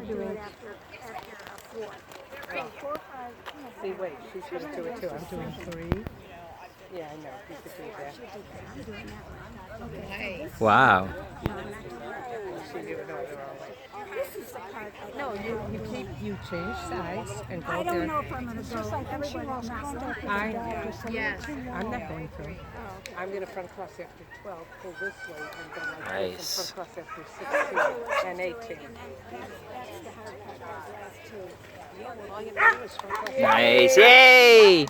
doing after 4. So 4, 5. See, wait, she's going to do it too. I'm doing 3. Yeah, I know. You could do that. I'm doing that one. Okay. Wow. She do it all the wrong way. This is the part I No, don't know. you change sides and go I there. don't know if I'm going to go. Everyone else contact with Yes. I'm not going to. I'm going to front cross after 12, pull this way, and then like this, and Nice. front cross after 16 and 18. That's the hard part, those last 2. Yeah, well, all you have to do is front cross. Nice. Yay!